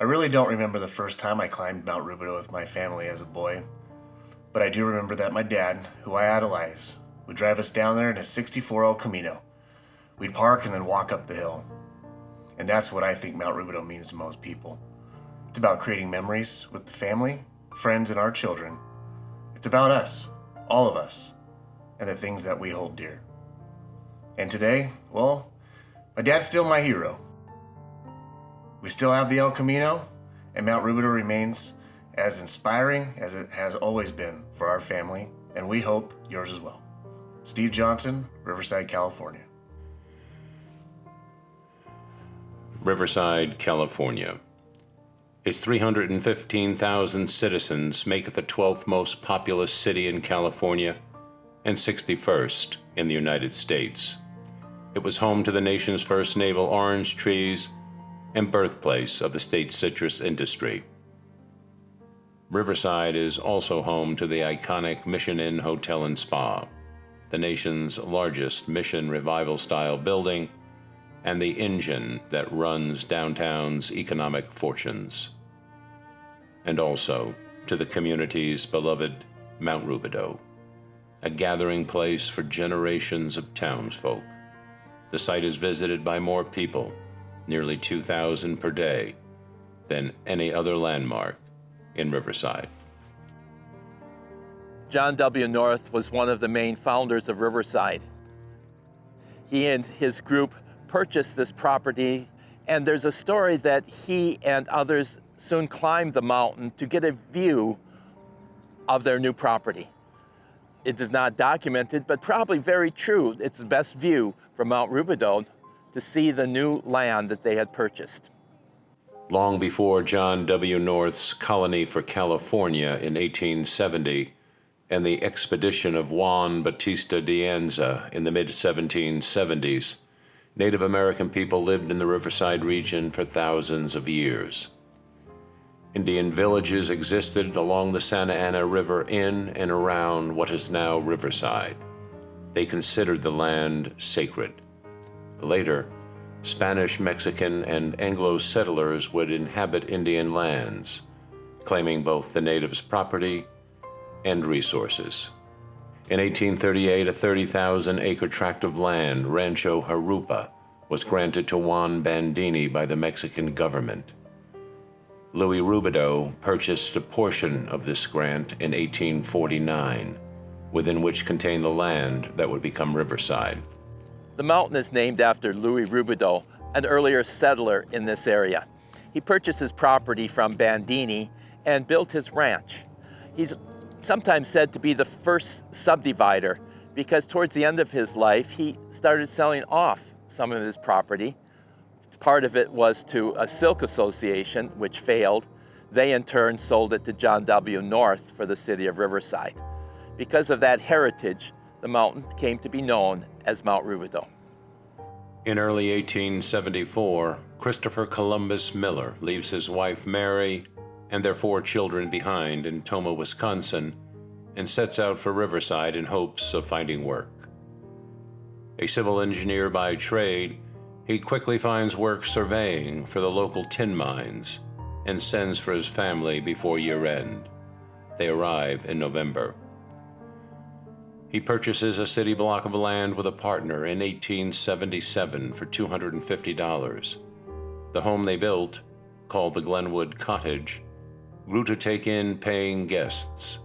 I really don't remember the first time I climbed Mount Rubidoux with my family as a boy, but I do remember that my dad, who I idolize, would drive us down there in his '64 El Camino. We'd park and then walk up the hill. And that's what I think Mount Rubidoux means to most people. It's about creating memories with the family, friends, and our children. It's about us, all of us, and the things that we hold dear. And today, well, my dad's still my hero. We still have the El Camino, and Mount Rubidoux remains as inspiring as it has always been for our family, and we hope yours as well. Steve Johnson, Riverside, California. Riverside, California. Its 315,000 citizens make it the 12th most populous city in California and 61st in the United States. It was home to the nation's first navel orange trees and birthplace of the state's citrus industry. Riverside is also home to the iconic Mission Inn Hotel and Spa, the nation's largest Mission Revival-style building, and the engine that runs downtown's economic fortunes. And also to the community's beloved Mount Rubidoux, a gathering place for generations of townsfolk. The site is visited by more people, nearly 2,000 per day, than any other landmark in Riverside. John W. North was one of the main founders of Riverside. He and his group purchased this property, and there's a story that he and others soon climbed the mountain to get a view of their new property. It is not documented, but probably very true. It's the best view from Mount Rubidoux to see the new land that they had purchased. Long before John W. North's colony for California in 1870 and the expedition of Juan Bautista de Anza in the mid-1770s, Native American people lived in the Riverside region for thousands of years. Indian villages existed along the Santa Ana River in and around what is now Riverside. They considered the land sacred. Later, Spanish, Mexican, and Anglo settlers would inhabit Indian lands, claiming both the natives' property and resources. In 1838, a 30,000-acre tract of land, Rancho Jurupa, was granted to Juan Bandini by the Mexican government. Louis Rubidoux purchased a portion of this grant in 1849, within which contained the land that would become Riverside. The mountain is named after Louis Rubidoux, an earlier settler in this area. He purchased his property from Bandini and built his ranch. He's sometimes said to be the first subdivider because towards the end of his life, he started selling off some of his property. Part of it was to a silk association, which failed. They in turn sold it to John W. North for the city of Riverside. Because of that heritage, the mountain came to be known as Mount Rubidoux. In early 1874, Christopher Columbus Miller leaves his wife Mary and their 4 children behind in Tomah, Wisconsin, and sets out for Riverside in hopes of finding work. A civil engineer by trade, he quickly finds work surveying for the local tin mines and sends for his family before year-end. They arrive in November. He purchases a city block of land with a partner in 1877 for $250. The home they built, called the Glenwood Cottage, grew to take in paying guests.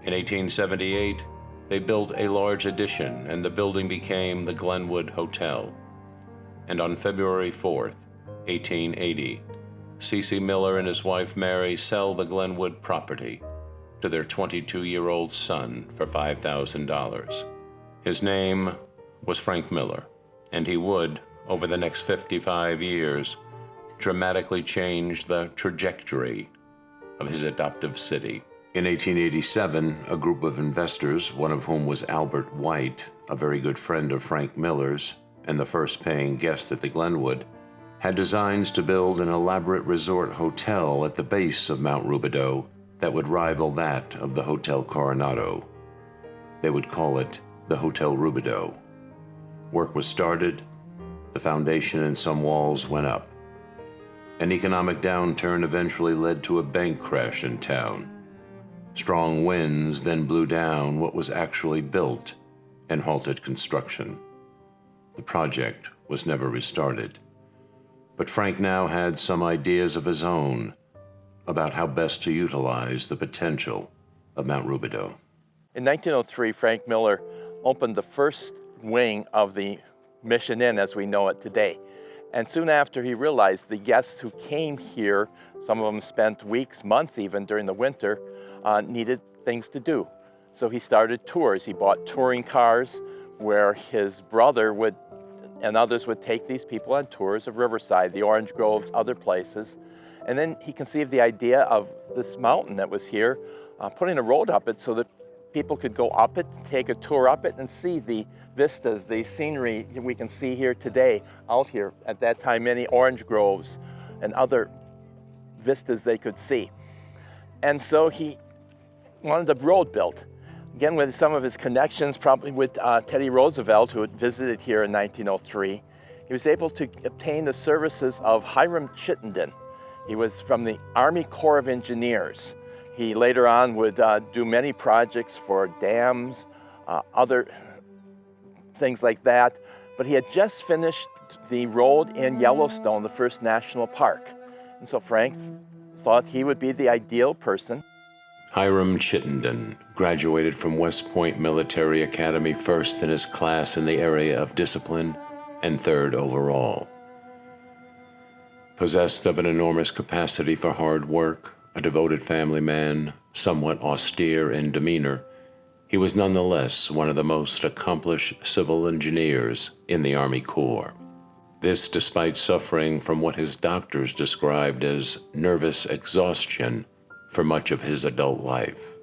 In 1878, they built a large addition and the building became the Glenwood Hotel. And on February 4th, 1880, C.C. Miller and his wife Mary sell the Glenwood property to their 22-year-old son for $5,000. His name was Frank Miller, and he would, over the next 55 years, dramatically change the trajectory of his adoptive city. In 1887, a group of investors, one of whom was Albert White, a very good friend of Frank Miller's and the first paying guest at the Glenwood, had designs to build an elaborate resort hotel at the base of Mount Rubidoux that would rival that of the Hotel Coronado. They would call it the Hotel Rubidoux. Work was started, the foundation and some walls went up. An economic downturn eventually led to a bank crash in town. Strong winds then blew down what was actually built and halted construction. The project was never restarted. But Frank now had some ideas of his own about how best to utilize the potential of Mount Rubidoux. In 1903, Frank Miller opened the first wing of the Mission Inn as we know it today. And soon after, he realized the guests who came here, some of them spent weeks, months even during the winter, needed things to do. So he started tours. He bought touring cars where his brother and others would take these people on tours of Riverside, the orange groves, other places. And then he conceived the idea of this mountain that was here, putting a road up it so that people could go up it, take a tour up it, and see the vistas, the scenery we can see here today, out here. At that time, many orange groves and other vistas they could see. And so he wanted the road built. Again, with some of his connections, probably with Teddy Roosevelt, who had visited here in 1903, he was able to obtain the services of Hiram Chittenden. He was from the Army Corps of Engineers. He later on would do many projects for dams, other things like that. But he had just finished the road in Yellowstone, the first national park. And so Frank thought he would be the ideal person. Hiram Chittenden graduated from West Point Military Academy first in his class in the area of discipline and third overall. Possessed of an enormous capacity for hard work, a devoted family man, somewhat austere in demeanor, he was nonetheless one of the most accomplished civil engineers in the Army Corps. This despite suffering from what his doctors described as nervous exhaustion for much of his adult life.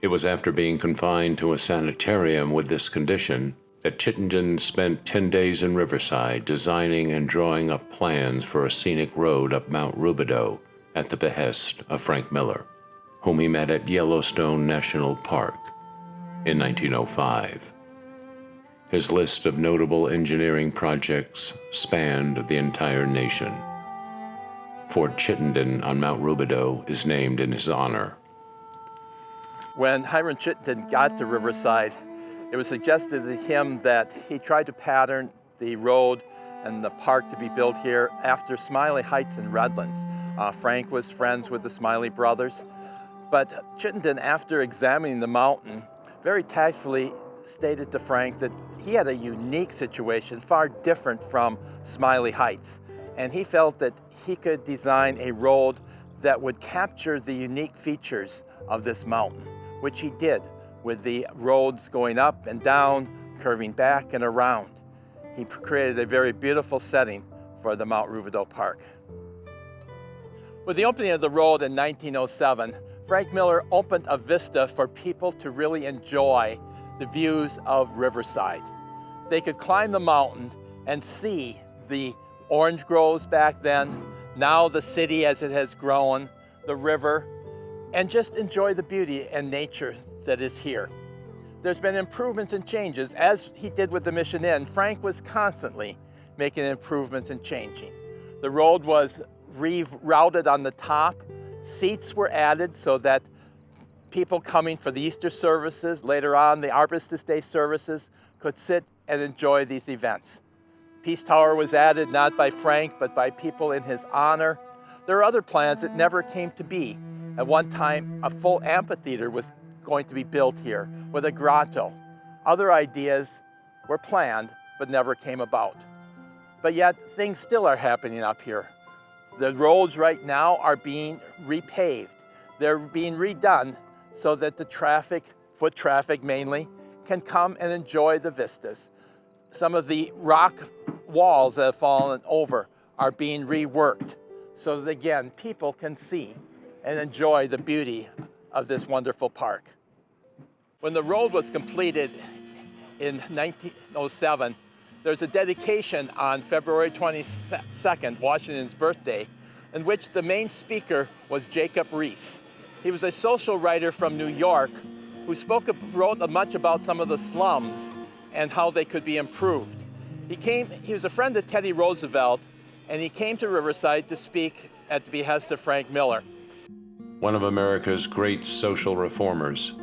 It was after being confined to a sanitarium with this condition that Chittenden spent 10 days in Riverside designing and drawing up plans for a scenic road up Mount Rubidoux at the behest of Frank Miller, whom he met at Yellowstone National Park in 1905. His list of notable engineering projects spanned the entire nation. Fort Chittenden on Mount Rubidoux is named in his honor. When Hiram Chittenden got to Riverside, it was suggested to him that he tried to pattern the road and the park to be built here after Smiley Heights and Redlands. Frank was friends with the Smiley brothers, but Chittenden, after examining the mountain, very tactfully stated to Frank that he had a unique situation, far different from Smiley Heights, and he felt that he could design a road that would capture the unique features of this mountain, which he did, with the roads going up and down, curving back and around. He created a very beautiful setting for the Mount Rubidoux Park. With the opening of the road in 1907, Frank Miller opened a vista for people to really enjoy the views of Riverside. They could climb the mountain and see the orange groves back then, now the city as it has grown, the river, and just enjoy the beauty and nature that is here. There's been improvements and changes. As he did with the Mission Inn, Frank was constantly making improvements and changing. The road was rerouted on the top. Seats were added so that people coming for the Easter services, later on the Armistice Day services, could sit and enjoy these events. Peace Tower was added not by Frank, but by people in his honor. There are other plans that never came to be. At one time, a full amphitheater was going to be built here with a grotto. Other ideas were planned, but never came about. But yet, things still are happening up here. The roads right now are being repaved. They're being redone so that the traffic, foot traffic mainly, can come and enjoy the vistas. Some of the rock walls that have fallen over are being reworked so that, again, people can see and enjoy the beauty of this wonderful park. When the road was completed in 1907, there's a dedication on February 22nd, Washington's birthday, in which the main speaker was Jacob Riis. He was a social writer from New York who wrote much about some of the slums and how they could be improved. He was a friend of Teddy Roosevelt and he came to Riverside to speak at the behest of Frank Miller. One of America's great social reformers,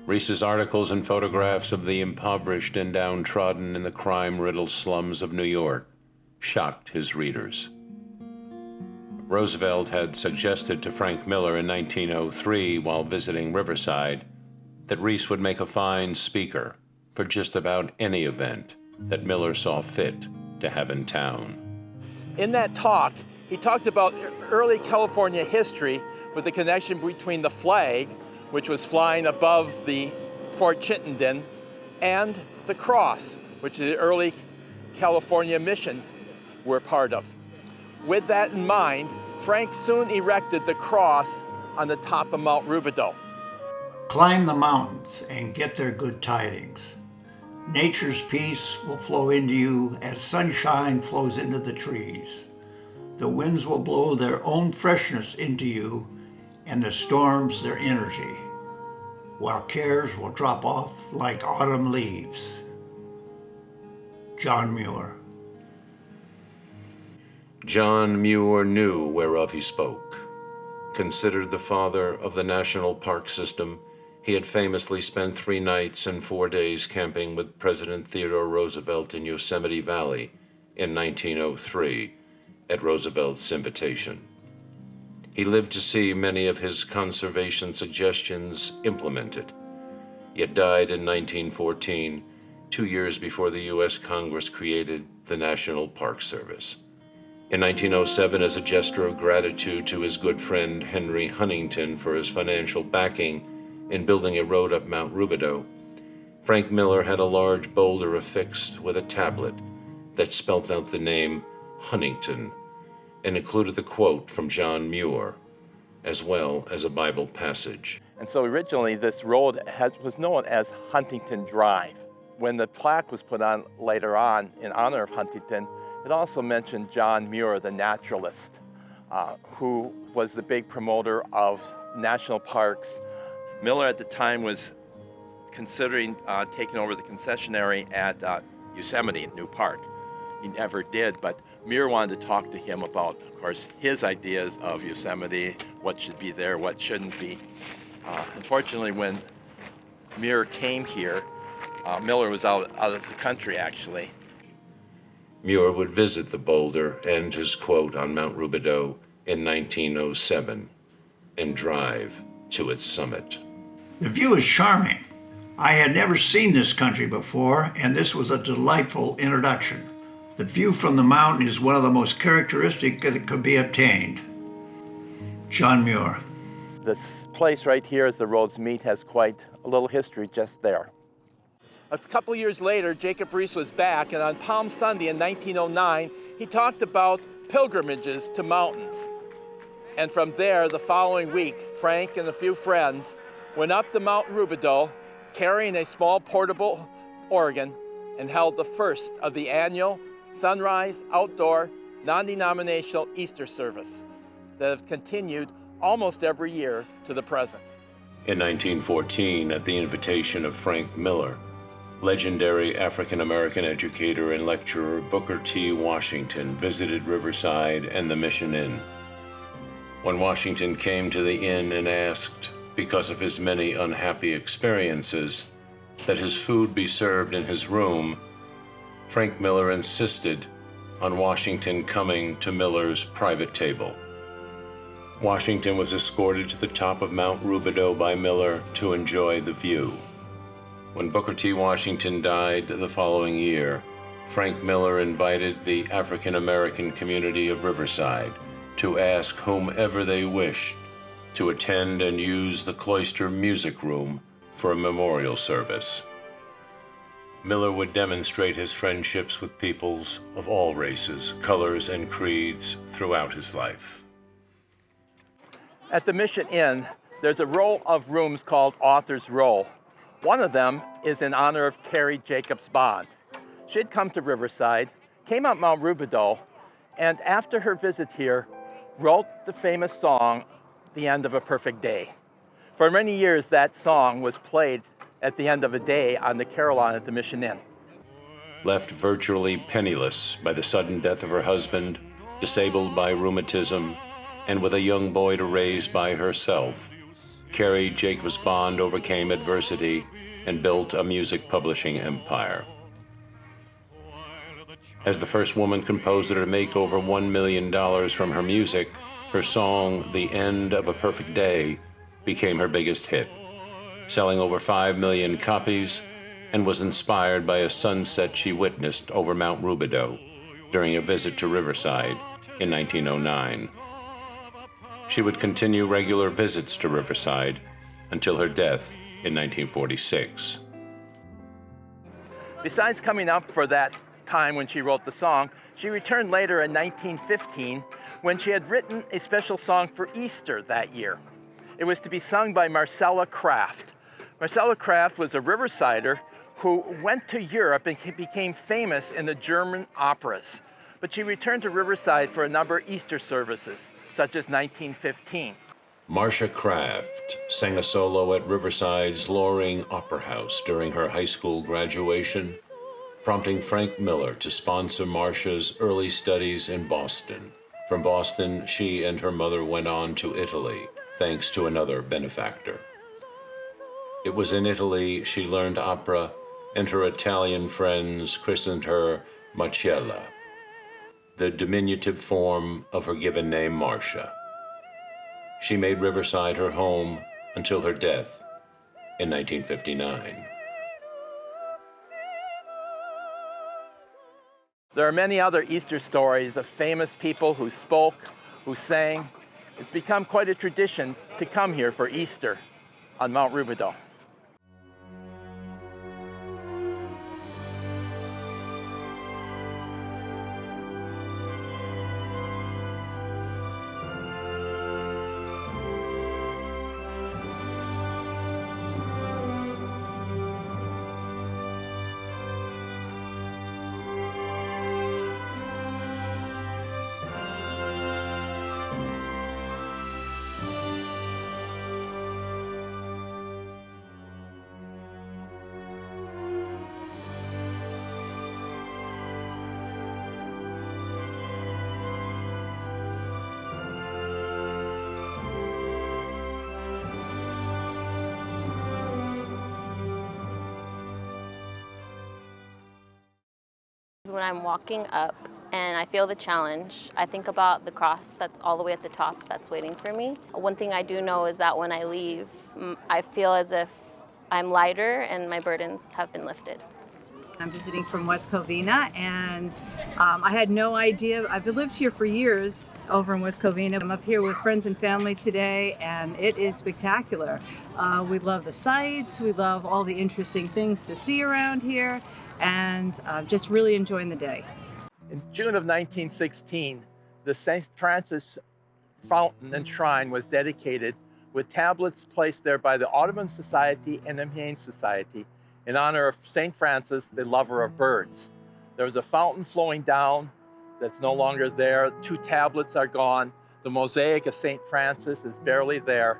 Rees's articles and photographs of the impoverished and downtrodden in the crime-riddled slums of New York shocked his readers. Roosevelt had suggested to Frank Miller in 1903 while visiting Riverside that Rees would make a fine speaker for just about any event that Miller saw fit to have in town. In that talk, he talked about early California history with the connection between the flag, which was flying above the Fort Chittenden, and the cross, which the early California mission were part of. With that in mind, Frank soon erected the cross on the top of Mount Rubidoux. Climb the mountains and get their good tidings. Nature's peace will flow into you as sunshine flows into the trees. The winds will blow their own freshness into you, and the storms their energy, while cares will drop off like autumn leaves. John Muir. John Muir knew whereof he spoke. Considered the father of the national park system, he had famously spent 3 nights and 4 days camping with President Theodore Roosevelt in Yosemite Valley in 1903 at Roosevelt's invitation. He lived to see many of his conservation suggestions implemented, yet died in 1914, 2 years before the U.S. Congress created the National Park Service. In 1907, as a gesture of gratitude to his good friend Henry Huntington for his financial backing in building a road up Mount Rubidoux, Frank Miller had a large boulder affixed with a tablet that spelt out the name Huntington and included the quote from John Muir, as well as a Bible passage. And so originally this road was known as Huntington Drive. When the plaque was put on later on in honor of Huntington, it also mentioned John Muir, the naturalist, who was the big promoter of national parks. Miller at the time was considering taking over the concessionary at Yosemite New Park. He never did, but Muir wanted to talk to him about, of course, his ideas of Yosemite, what should be there, what shouldn't be. Unfortunately, when Muir came here, Miller was out of the country, actually. Muir would visit the boulder and his quote on Mount Rubidoux in 1907 and drive to its summit. The view is charming. I had never seen this country before, and this was a delightful introduction. The view from the mountain is one of the most characteristic that could be obtained. John Muir. This place right here, as the roads meet, has quite a little history just there. A couple years later, Jacob Riis was back, and on Palm Sunday in 1909, he talked about pilgrimages to mountains. And from there, the following week, Frank and a few friends went up to Mount Rubidoux, carrying a small portable organ, and held the first of the annual sunrise outdoor non-denominational Easter services that have continued almost every year to the present. In 1914, at the invitation of Frank Miller, legendary African-American educator and lecturer Booker T. Washington visited Riverside and the Mission Inn. When Washington came to the inn and asked, because of his many unhappy experiences, that his food be served in his room, Frank Miller insisted on Washington coming to Miller's private table. Washington was escorted to the top of Mount Rubidoux by Miller to enjoy the view. When Booker T. Washington died the following year, Frank Miller invited the African-American community of Riverside to ask whomever they wished to attend and use the cloister music room for a memorial service. Miller would demonstrate his friendships with peoples of all races, colors, and creeds throughout his life. At the Mission Inn, there's a row of rooms called Author's Row. One of them is in honor of Carrie Jacobs Bond. She had come to Riverside, came up Mount Rubidoux, and after her visit here, wrote the famous song, The End of a Perfect Day. For many years, that song was played at the end of a day on the carillon at the Mission Inn. Left virtually penniless by the sudden death of her husband, disabled by rheumatism, and with a young boy to raise by herself, Carrie Jacobs Bond overcame adversity and built a music publishing empire. As the first woman composer to make over $1 million from her music, her song, The End of a Perfect Day, became her biggest hit, selling over 5 million copies, and was inspired by a sunset she witnessed over Mount Rubidoux during a visit to Riverside in 1909. She would continue regular visits to Riverside until her death in 1946. Besides coming up for that time when she wrote the song, she returned later in 1915 when she had written a special song for Easter that year. It was to be sung by Marcella Kraft. Marcella Kraft was a Riversider who went to Europe and became famous in the German operas. But she returned to Riverside for a number of Easter services, such as 1915. Marcia Kraft sang a solo at Riverside's Loring Opera House during her high school graduation, prompting Frank Miller to sponsor Marcia's early studies in Boston. From Boston, she and her mother went on to Italy, thanks to another benefactor. It was in Italy she learned opera, and her Italian friends christened her Marcella, the diminutive form of her given name Marcia. She made Riverside her home until her death in 1959. There are many other Easter stories of famous people who spoke, who sang. It's become quite a tradition to come here for Easter on Mount Rubidoux. When I'm walking up and I feel the challenge, I think about the cross that's all the way at the top that's waiting for me. One thing I do know is that when I leave, I feel as if I'm lighter and my burdens have been lifted. I'm visiting from West Covina, and I had no idea. I've lived here for years over in West Covina. I'm up here with friends and family today, and it is spectacular. We love the sights, we love all the interesting things to see around here, and just really enjoying the day. In June of 1916, the St. Francis Fountain and Shrine was dedicated with tablets placed there by the Audubon Society and the Humane Society in honor of St. Francis, the lover of birds. There was a fountain flowing down that's no longer there. 2 tablets are gone. The mosaic of St. Francis is barely there.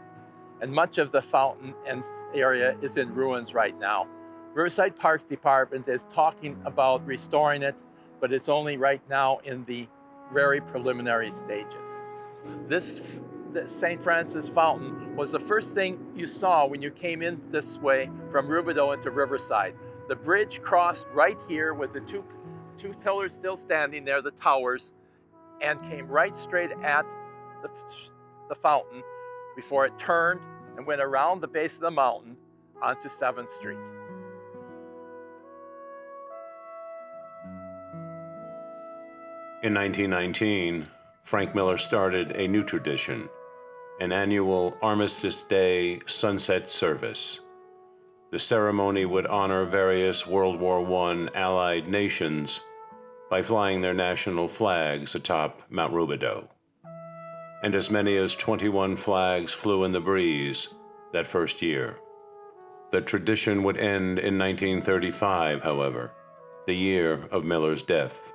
And much of the fountain and area is in ruins right now. Riverside Parks Department is talking about restoring it, but it's only right now in the very preliminary stages. The St. Francis Fountain was the first thing you saw when you came in this way from Rubidoux into Riverside. The bridge crossed right here with the two pillars still standing there, the towers, and came right straight at the fountain before it turned and went around the base of the mountain onto 7th Street. In 1919, Frank Miller started a new tradition, an annual Armistice Day sunset service. The ceremony would honor various World War I Allied nations by flying their national flags atop Mount Rubidoux. And as many as 21 flags flew in the breeze that first year. The tradition would end in 1935, however, the year of Miller's death.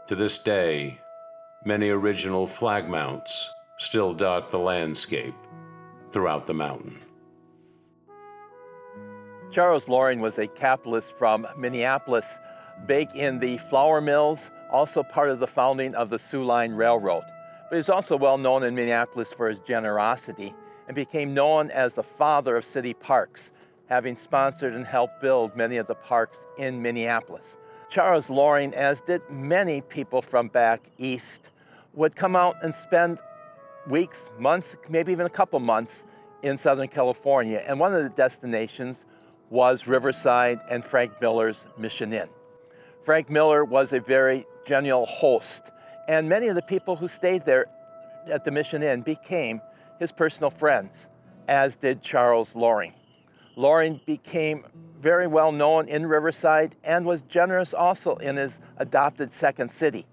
To this day, many original flag mounts still dot the landscape throughout the mountain. Charles Loring was a capitalist from Minneapolis, big in the flour mills, also part of the founding of the Sioux Line Railroad. But he's also well known in Minneapolis for his generosity and became known as the father of city parks, having sponsored and helped build many of the parks in Minneapolis. Charles Loring, as did many people from back east, would come out and spend weeks, months, maybe even a couple months in Southern California. And one of the destinations was Riverside and Frank Miller's Mission Inn. Frank Miller was a very genial host, and many of the people who stayed there at the Mission Inn became his personal friends, as did Charles Loring. Loring became very well known in Riverside and was generous also in his adopted second city.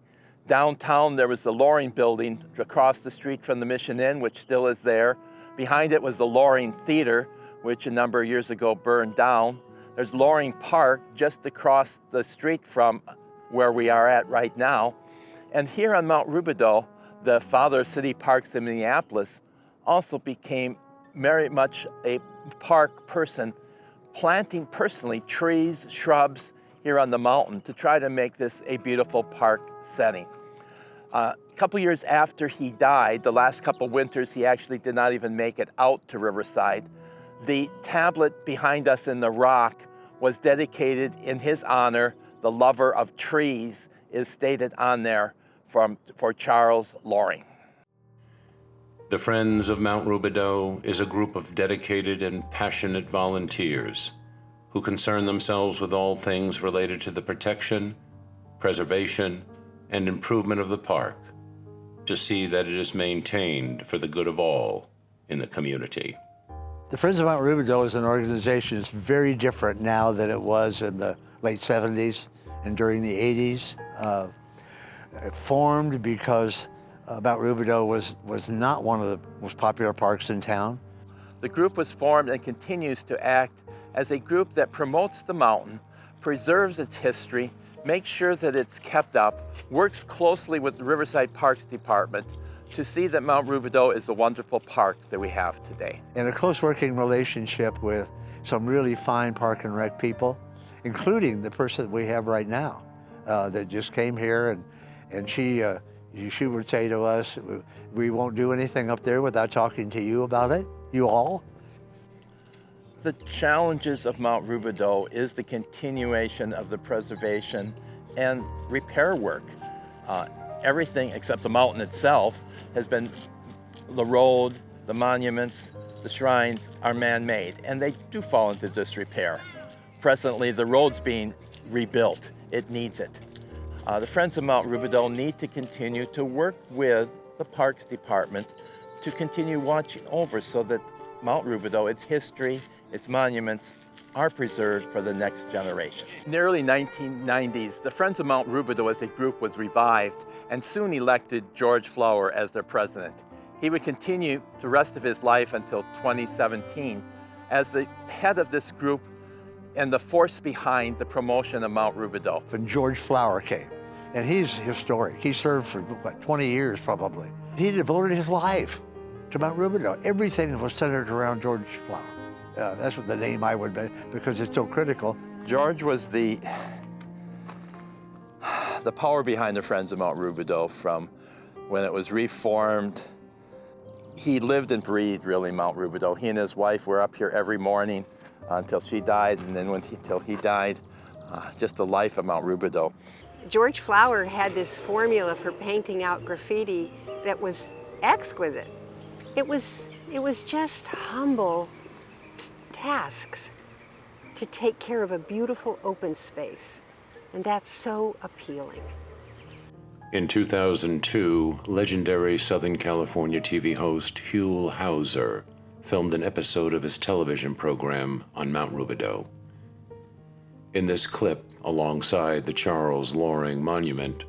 Downtown, there was the Loring Building across the street from the Mission Inn, which still is there. Behind it was the Loring Theater, which a number of years ago burned down. There's Loring Park just across the street from where we are at right now. And here on Mount Rubidoux, the father of city parks in Minneapolis also became very much a park person, planting personally trees, shrubs here on the mountain to try to make this a beautiful park setting. A couple years after he died, the last couple winters, he actually did not even make it out to Riverside. The tablet behind us in the rock was dedicated in his honor. The lover of trees is stated on there for Charles Loring. The Friends of Mount Rubidoux is a group of dedicated and passionate volunteers who concern themselves with all things related to the protection, preservation, and improvement of the park to see that it is maintained for the good of all in the community. The Friends of Mount Rubidoux is an organization that's very different now than it was in the late 70s and during the 80s. It formed because Mount Rubidoux was not one of the most popular parks in town. The group was formed and continues to act as a group that promotes the mountain, preserves its history, makes sure that it's kept up, works closely with the Riverside Parks Department to see that Mount Rubidoux is the wonderful park that we have today. In a close working relationship with some really fine park and rec people, including the person that we have right now that just came here, and she would say to us, we won't do anything up there without talking to you about it, you all. The challenges of Mount Rubidoux is the continuation of the preservation and repair work. Everything except the mountain itself has been, the road, the monuments, the shrines are man-made, and they do fall into disrepair. Presently, the road's being rebuilt. It needs it. The Friends of Mount Rubidoux need to continue to work with the Parks Department to continue watching over so that Mount Rubidoux, its history, its monuments, are preserved for the next generation. In the early 1990s, the Friends of Mount Rubidoux as a group was revived and soon elected George Flower as their president. He would continue the rest of his life until 2017 as the head of this group and the force behind the promotion of Mount Rubidoux. When George Flower came, and he's historic. He served for, 20 years probably. He devoted his life to Mount Rubidoux. Everything was centered around George Flower. That's what the name I would be, because it's so critical. George was the power behind the Friends of Mount Rubidoux from when it was reformed. He lived and breathed really Mount Rubidoux. He and his wife were up here every morning until she died, and then until he died, just the life of Mount Rubidoux. George Flower had this formula for painting out graffiti that was exquisite. It was just humble tasks to take care of a beautiful open space, and that's so appealing. In 2002, legendary Southern California TV host Huell Hauser filmed an episode of his television program on Mount Rubidoux. In this clip, alongside the Charles Loring Monument,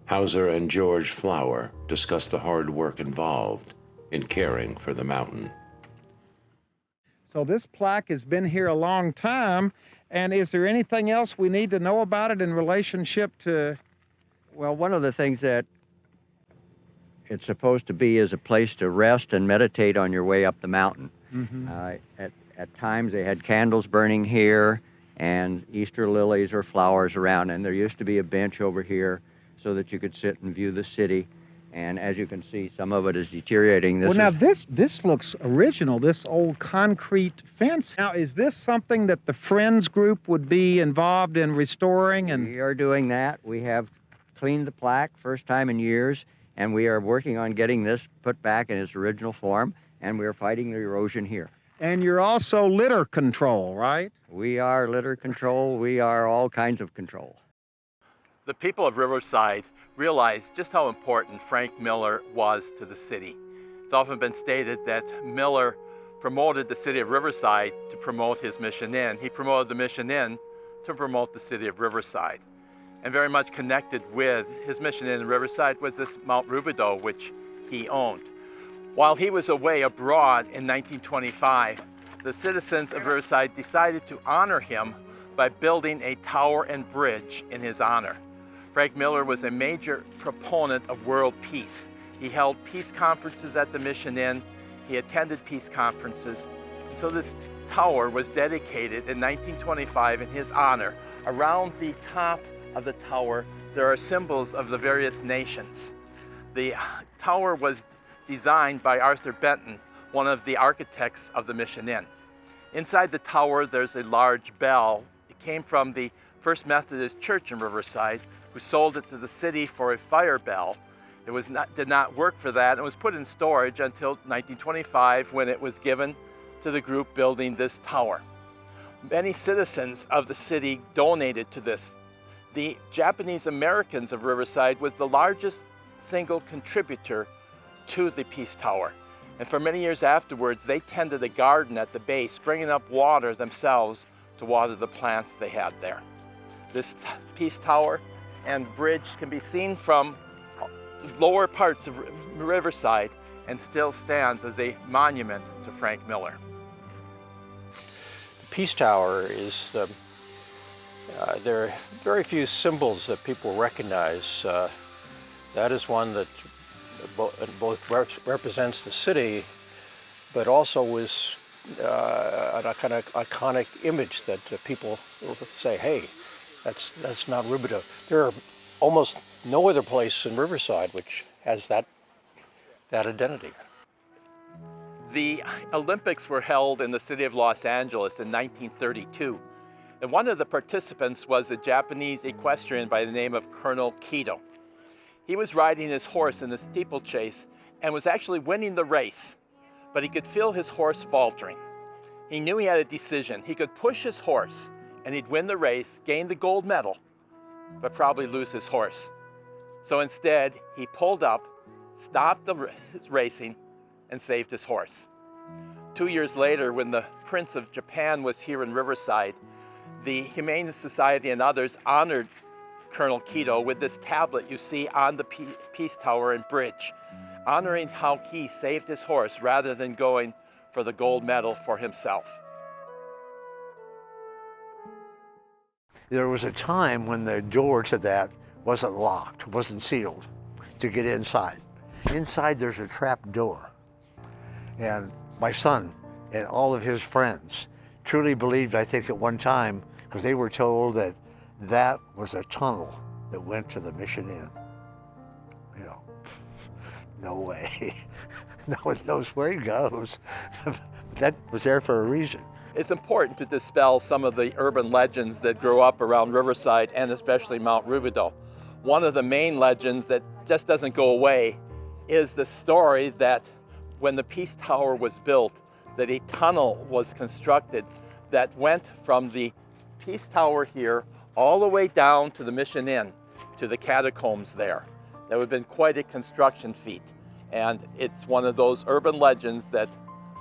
Hauser and George Flower discuss the hard work involved in caring for the mountain. So this plaque has been here a long time, and is there anything else we need to know about it in relationship to? Well, one of the things that it's supposed to be is a place to rest and meditate on your way up the mountain. Mm-hmm. At times they had candles burning here and Easter lilies or flowers around, and there used to be a bench over here so that you could sit and view the city. And as you can see, some of it is deteriorating. Well, now this looks original, this old concrete fence. Now, is this something that the Friends group would be involved in restoring? And we are doing that. We have cleaned the plaque, first time in years, and we are working on getting this put back in its original form, and we are fighting the erosion here. And you're also litter control, right? We are litter control. We are all kinds of control. The people of Riverside realized just how important Frank Miller was to the city. It's often been stated that Miller promoted the city of Riverside to promote his mission inn. He promoted the mission inn to promote the city of Riverside. And very much connected with his mission inn in Riverside was this Mount Rubidoux, which he owned. While he was away abroad in 1925, the citizens of Riverside decided to honor him by building a tower and bridge in his honor. Frank Miller was a major proponent of world peace. He held peace conferences at the Mission Inn. He attended peace conferences. So this tower was dedicated in 1925 in his honor. Around the top of the tower, there are symbols of the various nations. The tower was designed by Arthur Benton, one of the architects of the Mission Inn. Inside the tower, there's a large bell. It came from the First Methodist Church in Riverside, who sold it to the city for a fire bell. It did not work for that. It was put in storage until 1925 when it was given to the group building this tower. Many citizens of the city donated to this. The Japanese Americans of Riverside was the largest single contributor to the Peace Tower. And for many years afterwards, they tended a garden at the base, bringing up water themselves to water the plants they had there. This Peace Tower and bridge can be seen from lower parts of Riverside and still stands as a monument to Frank Miller. The Peace Tower is, there are very few symbols that people recognize. That is one that both represents the city, but also is a kind of iconic image that people will say, hey, that's Mount Rubidoux. There are almost no other place in Riverside which has that identity. The Olympics were held in the city of Los Angeles in 1932, and one of the participants was a Japanese equestrian by the name of Colonel Kido. He was riding his horse in the steeplechase and was actually winning the race, but he could feel his horse faltering. He knew he had a decision. He could push his horse and he'd win the race, gain the gold medal, but probably lose his horse. So instead, he pulled up, stopped his racing, and saved his horse. 2 years later, when the Prince of Japan was here in Riverside, the Humane Society and others honored Colonel Kido with this tablet you see on the Peace Tower and bridge, honoring how he saved his horse rather than going for the gold medal for himself. There was a time when the door to that wasn't locked, wasn't sealed, to get inside. Inside there's a trap door. And my son and all of his friends truly believed, I think at one time, because they were told that that was a tunnel that went to the Mission Inn. You know, no way. No one knows where he goes. That was there for a reason. It's important to dispel some of the urban legends that grow up around Riverside and especially Mount Rubidoux. One of the main legends that just doesn't go away is the story that when the Peace Tower was built, that a tunnel was constructed that went from the Peace Tower here all the way down to the Mission Inn, to the catacombs there. That would have been quite a construction feat. And it's one of those urban legends that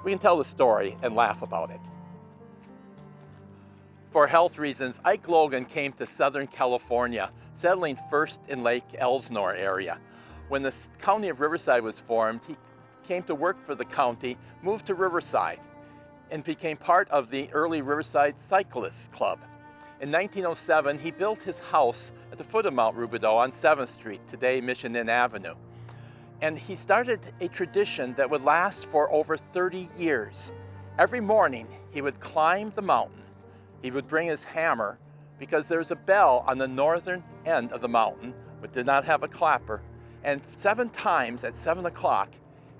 we can tell the story and laugh about it. For health reasons, Ike Logan came to Southern California, settling first in Lake Elsinore area. When the county of Riverside was formed, he came to work for the county, moved to Riverside, and became part of the early Riverside Cyclists Club. In 1907, he built his house at the foot of Mount Rubidoux on 7th Street, today Mission Inn Avenue. And he started a tradition that would last for over 30 years. Every morning, he would climb the mountain. He would bring his hammer because there's a bell on the northern end of the mountain but did not have a clapper. And 7 times at 7 o'clock,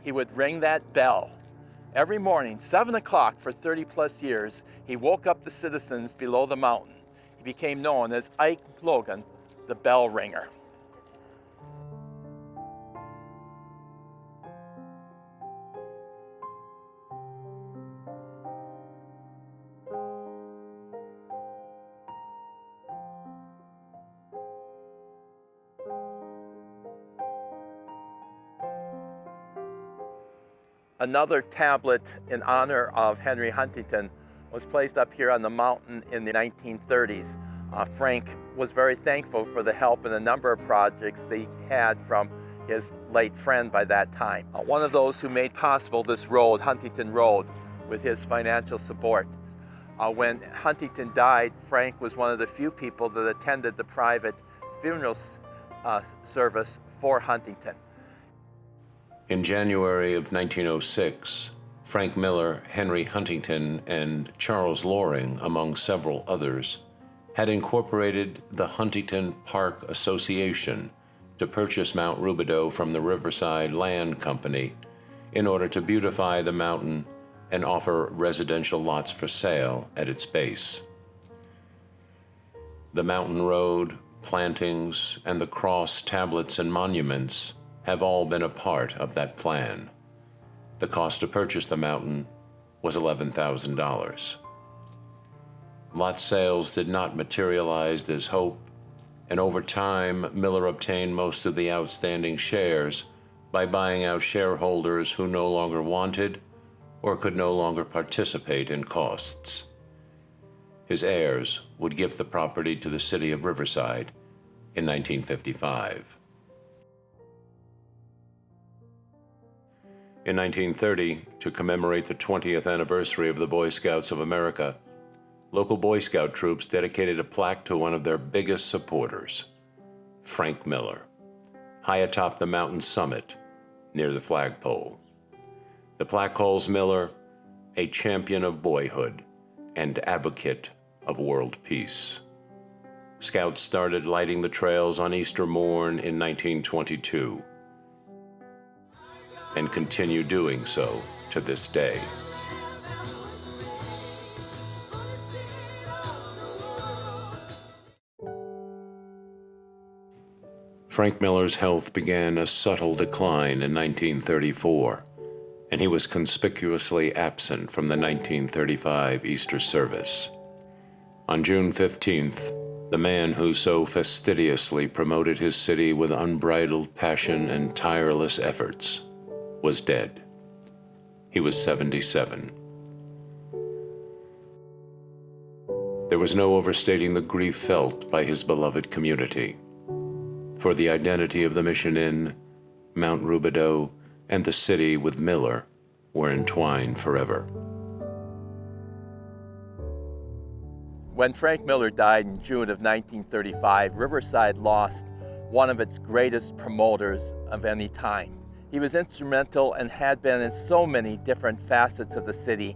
he would ring that bell. Every morning, 7 o'clock for 30 plus years, he woke up the citizens below the mountain. He became known as Ike Logan, the bell ringer. Another tablet in honor of Henry Huntington was placed up here on the mountain in the 1930s. Frank was very thankful for the help in a number of projects that he had from his late friend by that time. One of those who made possible this road, Huntington Road, with his financial support. When Huntington died, Frank was one of the few people that attended the private funeral service for Huntington. In January of 1906, Frank Miller, Henry Huntington, and Charles Loring, among several others, had incorporated the Huntington Park Association to purchase Mount Rubidoux from the Riverside Land Company in order to beautify the mountain and offer residential lots for sale at its base. The mountain road, plantings, and the cross, tablets, and monuments have all been a part of that plan. The cost to purchase the mountain was $11,000. Lot sales did not materialize as hoped, and over time, Miller obtained most of the outstanding shares by buying out shareholders who no longer wanted or could no longer participate in costs. His heirs would give the property to the city of Riverside in 1955. In 1930, to commemorate the 20th anniversary of the Boy Scouts of America, local Boy Scout troops dedicated a plaque to one of their biggest supporters, Frank Miller, high atop the mountain summit near the flagpole. The plaque calls Miller a champion of boyhood and advocate of world peace. Scouts started lighting the trails on Easter morn in 1922 and continue doing so to this day. Frank Miller's health began a subtle decline in 1934, and he was conspicuously absent from the 1935 Easter service. On June 15th, the man who so fastidiously promoted his city with unbridled passion and tireless efforts was dead. He was 77. There was no overstating the grief felt by his beloved community, for the identity of the Mission Inn, Mount Rubidoux, and the city with Miller were entwined forever. When Frank Miller died in June of 1935, Riverside lost one of its greatest promoters of any time. He was instrumental and had been in so many different facets of the city,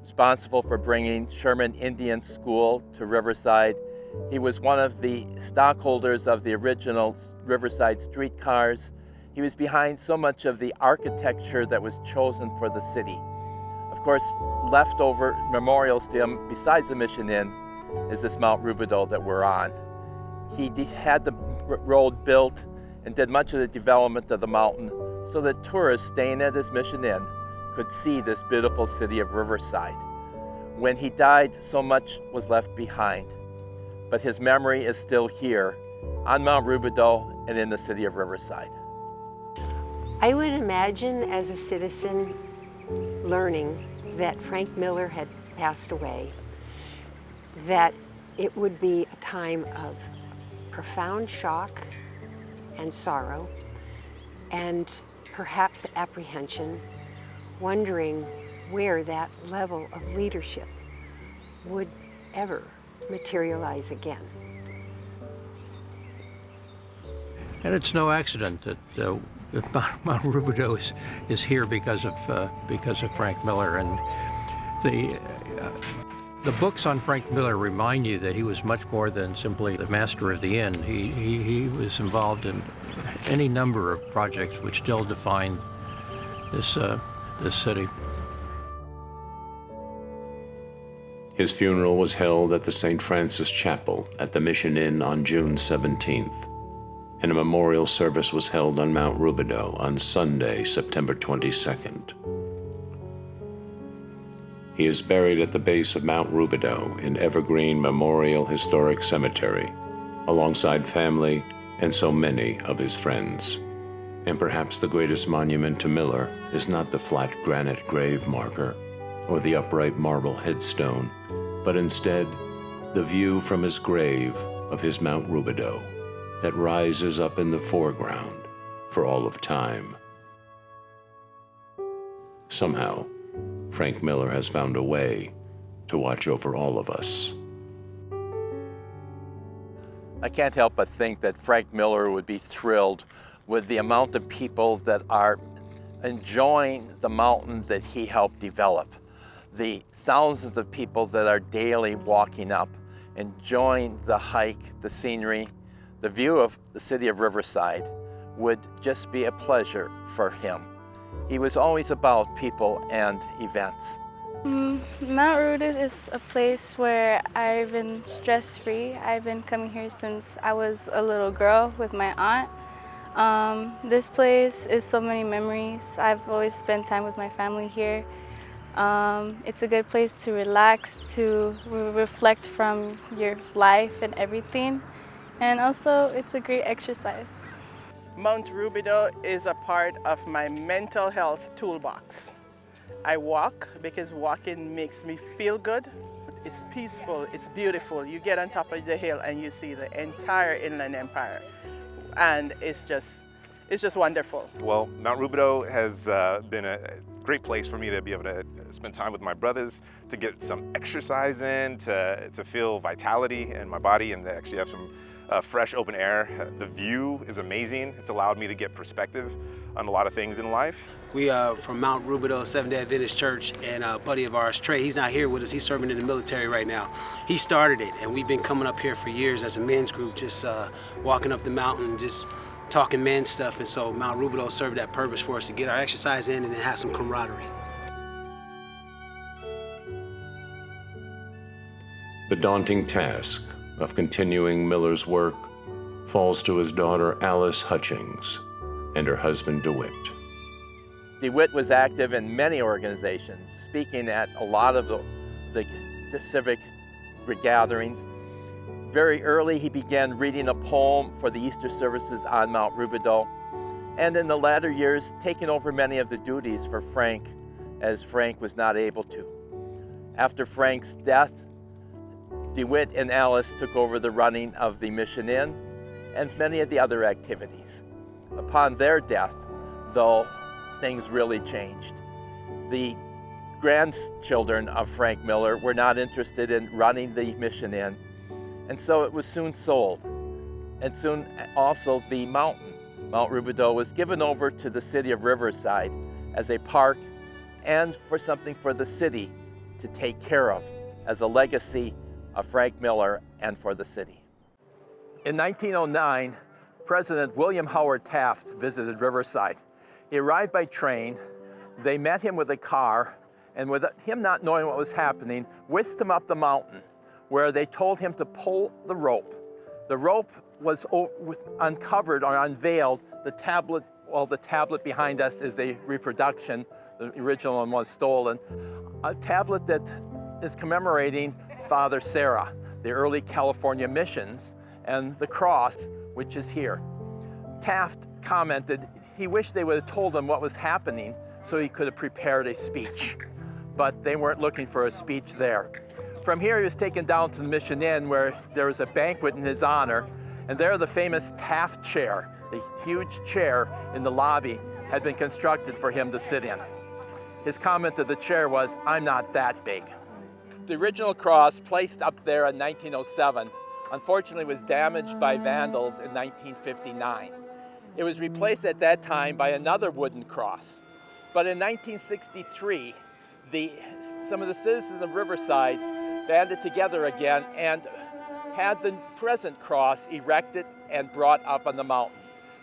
responsible for bringing Sherman Indian School to Riverside. He was one of the stockholders of the original Riverside streetcars. He was behind so much of the architecture that was chosen for the city. Of course, leftover memorials to him, besides the Mission Inn, is this Mount Rubidoux that we're on. He had the road built and did much of the development of the mountain so that tourists staying at his Mission Inn could see this beautiful city of Riverside. When he died, so much was left behind, but his memory is still here on Mount Rubidoux and in the city of Riverside. I would imagine as a citizen learning that Frank Miller had passed away, that it would be a time of profound shock and sorrow and perhaps apprehension, wondering where that level of leadership would ever materialize again. And it's no accident that Mount Rubidoux is here because of Frank Miller, and The books on Frank Miller remind you that he was much more than simply the master of the inn. He was involved in any number of projects which still define this city. His funeral was held at the St. Francis Chapel at the Mission Inn on June 17th, and a memorial service was held on Mount Rubidoux on Sunday, September 22nd. He is buried at the base of Mount Rubidoux in Evergreen Memorial Historic Cemetery, alongside family and so many of his friends. And perhaps the greatest monument to Miller is not the flat granite grave marker or the upright marble headstone, but instead the view from his grave of his Mount Rubidoux that rises up in the foreground for all of time. Somehow, Frank Miller has found a way to watch over all of us. I can't help but think that Frank Miller would be thrilled with the amount of people that are enjoying the mountain that he helped develop. The thousands of people that are daily walking up, enjoying the hike, the scenery, the view of the city of Riverside would just be a pleasure for him. He was always about people and events. Mount Rubidoux is a place where I've been stress-free. I've been coming here since I was a little girl with my aunt. This place is so many memories. I've always spent time with my family here. It's a good place to relax, to reflect from your life and everything. And also, it's a great exercise. Mount Rubidoux is a part of my mental health toolbox. I walk because walking makes me feel good. It's peaceful, it's beautiful. You get on top of the hill and you see the entire Inland Empire. And it's just wonderful. Well, Mount Rubidoux has been a great place for me to be able to spend time with my brothers, to get some exercise in, to feel vitality in my body, and to actually have some fresh open air. The view is amazing. It's allowed me to get perspective on a lot of things in life. We are from Mount Rubidoux Seventh-day Adventist Church, and a buddy of ours, Trey, he's not here with us. He's serving in the military right now. He started it, and we've been coming up here for years as a men's group, just walking up the mountain, just talking men's stuff. And so Mount Rubidoux served that purpose for us to get our exercise in and then have some camaraderie. The daunting task of continuing Miller's work falls to his daughter Alice Hutchings and her husband DeWitt. DeWitt was active in many organizations, speaking at a lot of the civic gatherings. Very early, he began reading a poem for the Easter services on Mount Rubidoux, and in the latter years, taking over many of the duties for Frank, as Frank was not able to. After Frank's death, DeWitt and Alice took over the running of the Mission Inn and many of the other activities. Upon their death, though, things really changed. The grandchildren of Frank Miller were not interested in running the Mission Inn, and so it was soon sold. And soon also the mountain, Mount Rubidoux, was given over to the city of Riverside as a park and for something for the city to take care of as a legacy of Frank Miller and for the city. In 1909, President William Howard Taft visited Riverside. He arrived by train. They met him with a car, and with him not knowing what was happening, whisked him up the mountain, where they told him to pull the rope. The rope was uncovered or unveiled. The tablet behind us is a reproduction. The original one was stolen. A tablet that is commemorating Father Sarah, the early California missions, and the cross, which is here. Taft commented he wished they would have told him what was happening so he could have prepared a speech, but they weren't looking for a speech there. From here, he was taken down to the Mission Inn, where there was a banquet in his honor, and there the famous Taft chair, the huge chair in the lobby, had been constructed for him to sit in. His comment to the chair was, "I'm not that big." The original cross, placed up there in 1907, unfortunately was damaged by vandals in 1959. It was replaced at that time by another wooden cross. But in 1963, some of the citizens of Riverside banded together again and had the present cross erected and brought up on the mountain.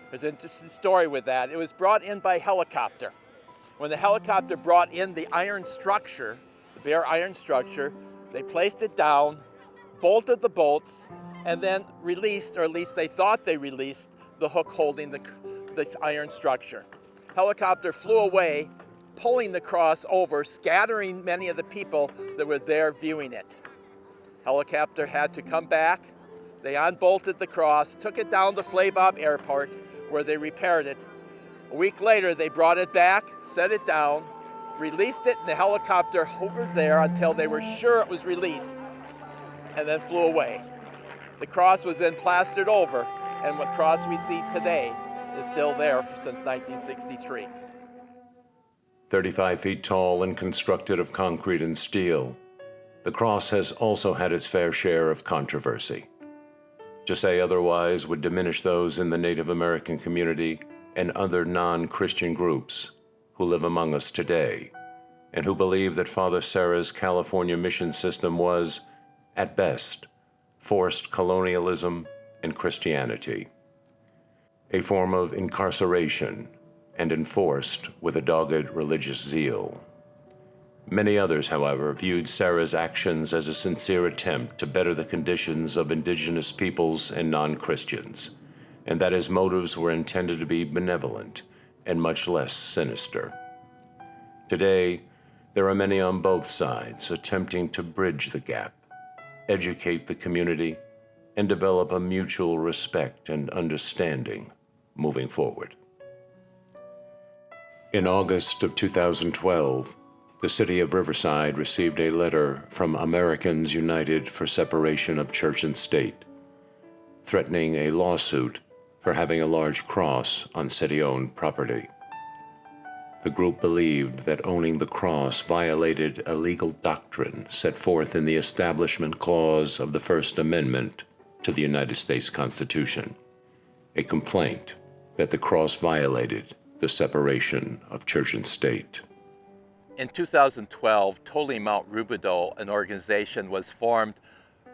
There's an interesting story with that. It was brought in by helicopter. When the helicopter brought in the iron structure, the bare iron structure, they placed it down, bolted the bolts, and then released, or at least they thought they released, the hook holding the iron structure. Helicopter flew away, pulling the cross over, scattering many of the people that were there viewing it. Helicopter had to come back. They unbolted the cross, took it down to Flabob Airport, where they repaired it. A week later, they brought it back, set it down, released it, and the helicopter hovered there until they were sure it was released, and then flew away. The cross was then plastered over, and the cross we see today is still there since 1963. 35 feet tall and constructed of concrete and steel, the cross has also had its fair share of controversy. To say otherwise would diminish those in the Native American community and other non-Christian groups who live among us today, and who believe that Father Serra's California mission system was, at best, forced colonialism and Christianity, a form of incarceration and enforced with a dogged religious zeal. Many others, however, viewed Serra's actions as a sincere attempt to better the conditions of indigenous peoples and non-Christians, and that his motives were intended to be benevolent and much less sinister. Today, there are many on both sides attempting to bridge the gap, educate the community, and develop a mutual respect and understanding moving forward. In August of 2012, the city of Riverside received a letter from Americans United for Separation of Church and State, threatening a lawsuit for having a large cross on city-owned property. The group believed that owning the cross violated a legal doctrine set forth in the Establishment Clause of the First Amendment to the United States Constitution, a complaint that the cross violated the separation of church and state. In 2012, Totally Mount Rubidoux, an organization, was formed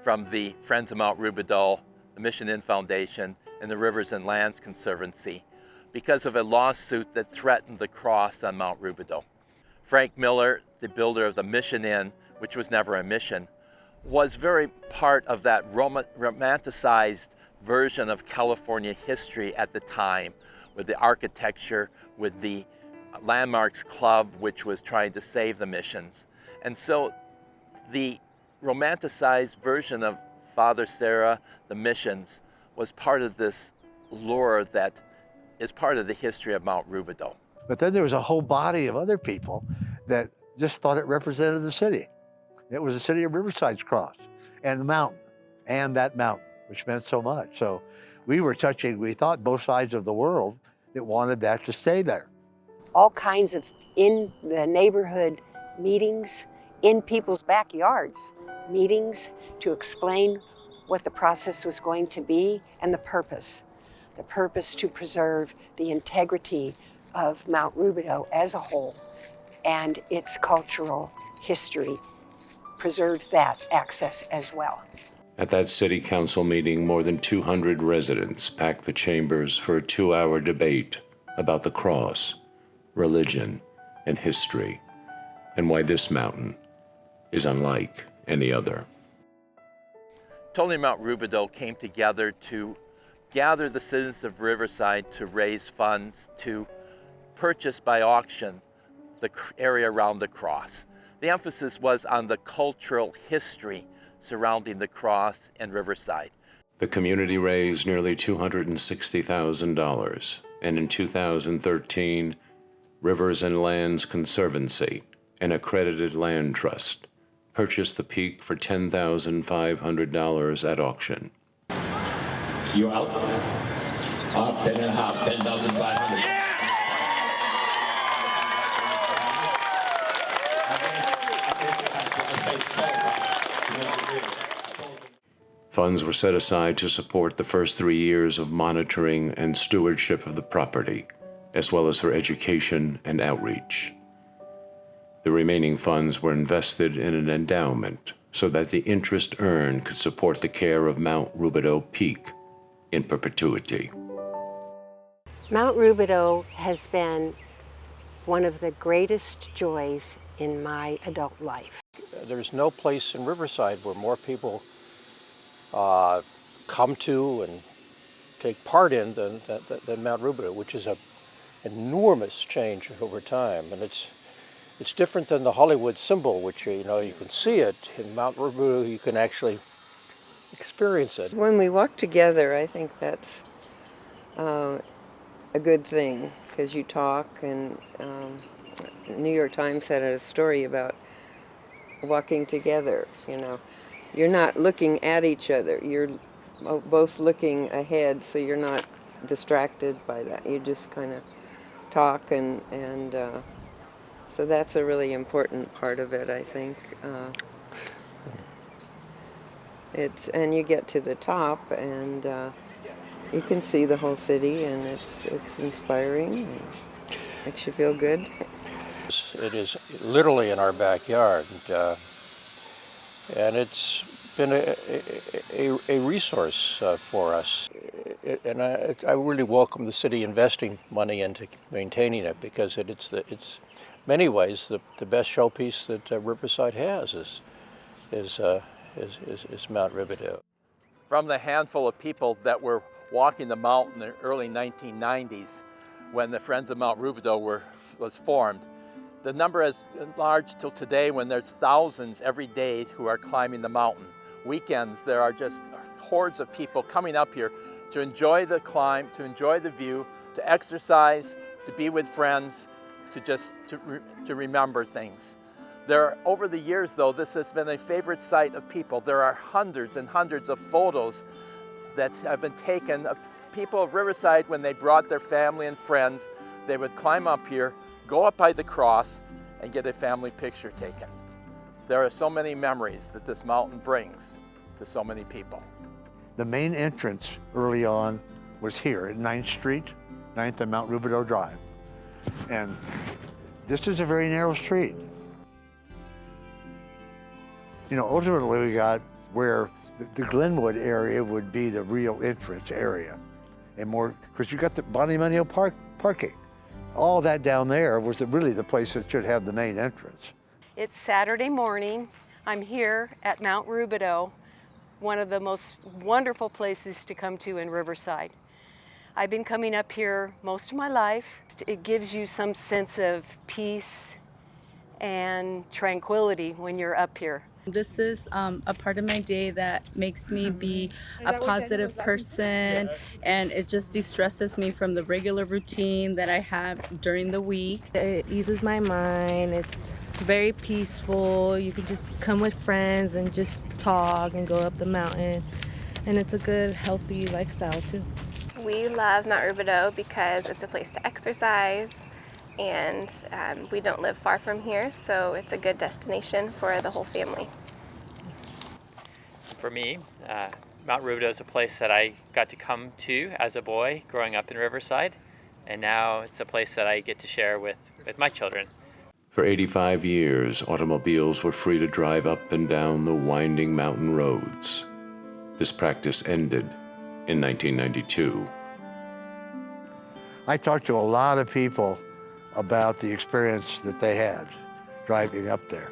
from the Friends of Mount Rubidoux, the Mission Inn Foundation, and the Rivers and Lands Conservancy because of a lawsuit that threatened the cross on Mount Rubidoux. Frank Miller, the builder of the Mission Inn, which was never a mission, was very part of that romanticized version of California history at the time, with the architecture, with the Landmarks Club, which was trying to save the missions. And so the romanticized version of Father Serra, the missions, was part of this lore that is part of the history of Mount Rubidoux. But then there was a whole body of other people that just thought it represented the city. It was the city of Riverside's cross and the mountain, and that mountain, which meant so much. So we were touching, we thought, both sides of the world that wanted that to stay there. All kinds of in the neighborhood meetings, in people's backyards meetings to explain what the process was going to be and the purpose to preserve the integrity of Mount Rubidoux as a whole and its cultural history, preserve that access as well. At that city council meeting, more than 200 residents packed the chambers for a 2-hour debate about the cross, religion, and history, and why this mountain is unlike any other. Totally Mount Rubidoux came together to gather the citizens of Riverside to raise funds to purchase by auction the area around the cross. The emphasis was on the cultural history surrounding the cross and Riverside. The community raised nearly $260,000, and in 2013, Rivers and Lands Conservancy, an accredited land trust, purchased the peak for $10,500 at auction. You're out? Up 10 and a half, 10,500. Funds were set aside to support the first 3 years of monitoring and stewardship of the property, as well as for education and outreach. The remaining funds were invested in an endowment so that the interest earned could support the care of Mount Rubidoux Peak in perpetuity. Mount Rubidoux has been one of the greatest joys in my adult life. There's no place in Riverside where more people come to and take part in than Mount Rubidoux, which is an enormous change over time. And it's different than the Hollywood symbol, which you can see it. In Mount Rubidoux, you can actually experience it. When we walk together, I think that's a good thing, because you talk, and the New York Times had a story about walking together. You're not looking at each other, you're both looking ahead, so you're not distracted by that. You just kind of talk, and so that's a really important part of it, I think. And you get to the top, and you can see the whole city, and it's inspiring, and makes you feel good. It is literally in our backyard, and it's been a resource for us. And I really welcome the city investing money into maintaining it, because it's many ways the best showpiece that Riverside has is Mount Rubidoux. From the handful of people that were walking the mountain in the early 1990s, when the Friends of Mount Rubidoux was formed, the number has enlarged till today, when there's thousands every day who are climbing the mountain. Weekends, there are just hordes of people coming up here to enjoy the climb, to enjoy the view, to exercise, to be with friends, to remember things. Over the years, though, this has been a favorite site of people. There are hundreds and hundreds of photos that have been taken of people of Riverside when they brought their family and friends. They would climb up here, go up by the cross, and get a family picture taken. There are so many memories that this mountain brings to so many people. The main entrance early on was here at 9th Street, 9th and Mount Rubidoux Drive. And this is a very narrow street. Ultimately we got where the Glenwood area would be the real entrance area. And more, because you got the Monumental parking. All that down there was really the place that should have the main entrance. It's Saturday morning. I'm here at Mount Rubidoux, one of the most wonderful places to come to in Riverside. I've been coming up here most of my life. It gives you some sense of peace and tranquility when you're up here. This is a part of my day that makes me be a positive person, and it just de-stresses me from the regular routine that I have during the week. It eases my mind. It's very peaceful. You can just come with friends and just talk and go up the mountain, and it's a good, healthy lifestyle too. We love Mount Rubidoux because it's a place to exercise, and we don't live far from here, so it's a good destination for the whole family. For me, Mount Rubidoux is a place that I got to come to as a boy growing up in Riverside, and now it's a place that I get to share with my children. For 85 years, automobiles were free to drive up and down the winding mountain roads. This practice ended in 1992. I talked to a lot of people about the experience that they had driving up there.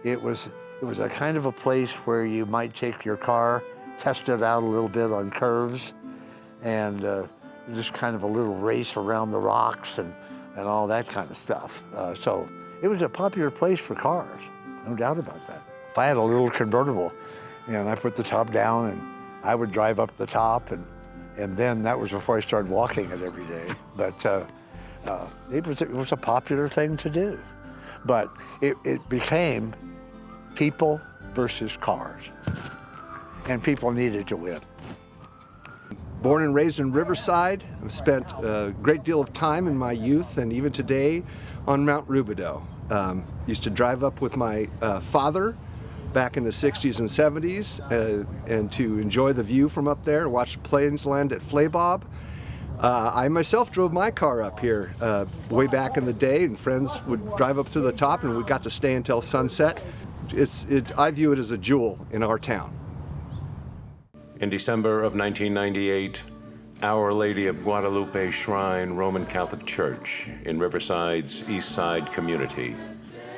It was a kind of a place where you might take your car, test it out a little bit on curves, and just kind of a little race around the rocks and all that kind of stuff. So it was a popular place for cars, no doubt about that. If I had a little convertible, and I put the top down, and I would drive up the top, and then that was before I started walking it every day. But it was a popular thing to do. But it became people versus cars, and people needed to win. Born and raised in Riverside, I've spent a great deal of time in my youth and even today on Mount Rubidoux. Used to drive up with my father back in the 60s and 70s and to enjoy the view from up there and watch planes land at Flaybob. I myself drove my car up here way back in the day, and friends would drive up to the top and we got to stay until sunset. I view it as a jewel in our town. In December of 1998, Our Lady of Guadalupe Shrine Roman Catholic Church in Riverside's East Side community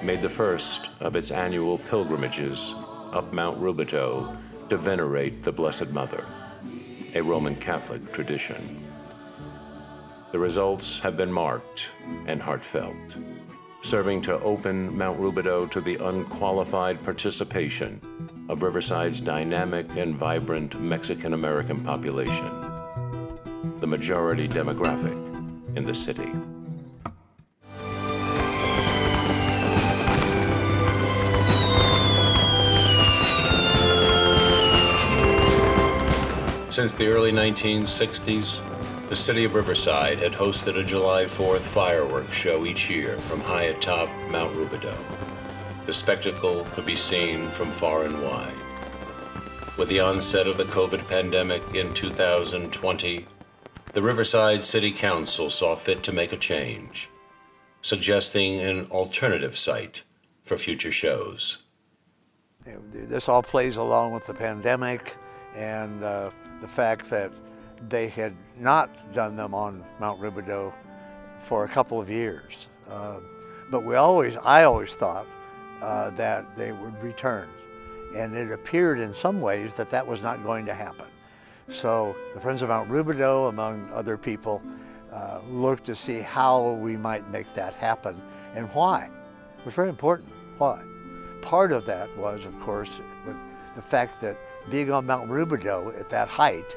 made the first of its annual pilgrimages up Mount Rubidoux to venerate the Blessed Mother, a Roman Catholic tradition. The results have been marked and heartfelt, serving to open Mount Rubidoux to the unqualified participation of Riverside's dynamic and vibrant Mexican-American population, the majority demographic in the city. Since the early 1960s, the city of Riverside had hosted a July 4th fireworks show each year from high atop Mount Rubidoux. The spectacle could be seen from far and wide. With the onset of the COVID pandemic in 2020, the Riverside City Council saw fit to make a change, suggesting an alternative site for future shows. This all plays along with the pandemic and the fact that they had not done them on Mount Rubidoux for a couple of years. But I always thought that they would return. And it appeared in some ways that that was not going to happen. So the Friends of Mount Rubidoux, among other people, looked to see how we might make that happen and why. It was very important, why. Part of that was, of course, the fact that being on Mount Rubidoux at that height,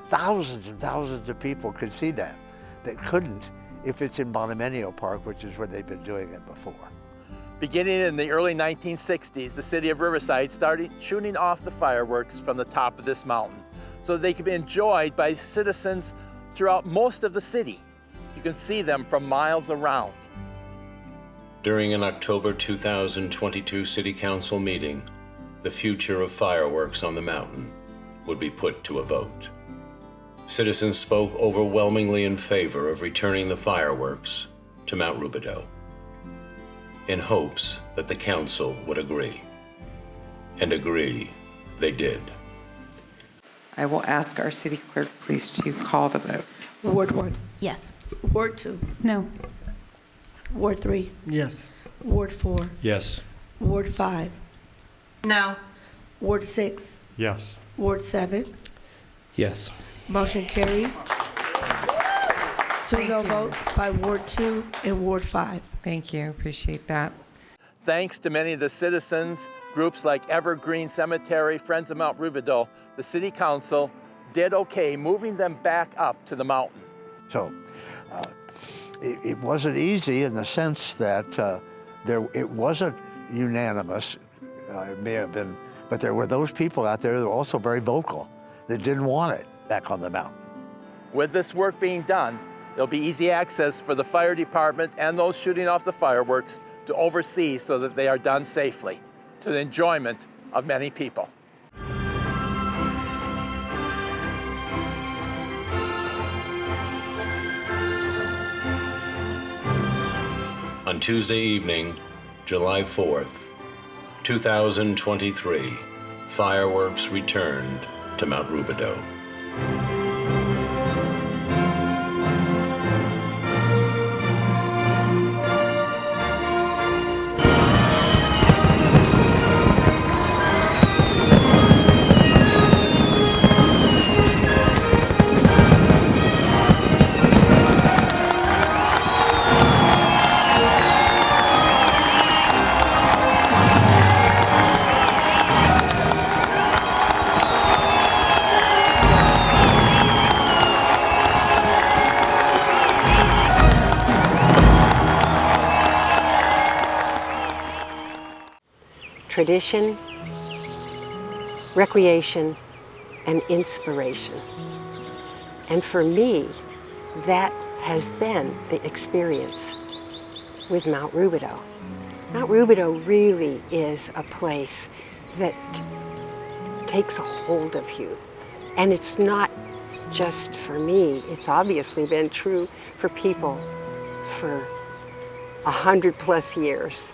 thousands and thousands of people could see that couldn't if it's in Bonomenio Park, which is where they've been doing it before. Beginning in the early 1960s, the city of Riverside started shooting off the fireworks from the top of this mountain so they could be enjoyed by citizens throughout most of the city. You can see them from miles around. During an October 2022 City Council meeting, the future of fireworks on the mountain would be put to a vote. Citizens spoke overwhelmingly in favor of returning the fireworks to Mount Rubidoux, in hopes that the council would agree. And agree they did. I will ask our city clerk, please, to call the vote. Ward 1. Yes. Ward 2. No. Ward 3. Yes. Ward 4. Yes. Ward 5. No. Ward 6. Yes. Ward 7. Yes. Motion carries. 2 no votes by Ward 2 and Ward 5. Thank you. Appreciate that. Thanks to many of the citizens, groups like Evergreen Cemetery, Friends of Mount Rubidoux, the City Council did okay moving them back up to the mountain. So it wasn't easy in the sense that it wasn't unanimous. It may have been, but there were those people out there that were also very vocal that didn't want it back on the mountain. With this work being done, there'll be easy access for the fire department and those shooting off the fireworks to oversee so that they are done safely, to the enjoyment of many people. On Tuesday evening, July 4th, 2023, fireworks returned to Mount Rubidoux. Tradition, recreation, and inspiration. And for me, that has been the experience with Mount Rubidoux. Mount Rubidoux really is a place that takes a hold of you. And it's not just for me, it's obviously been true for people for 100+ years.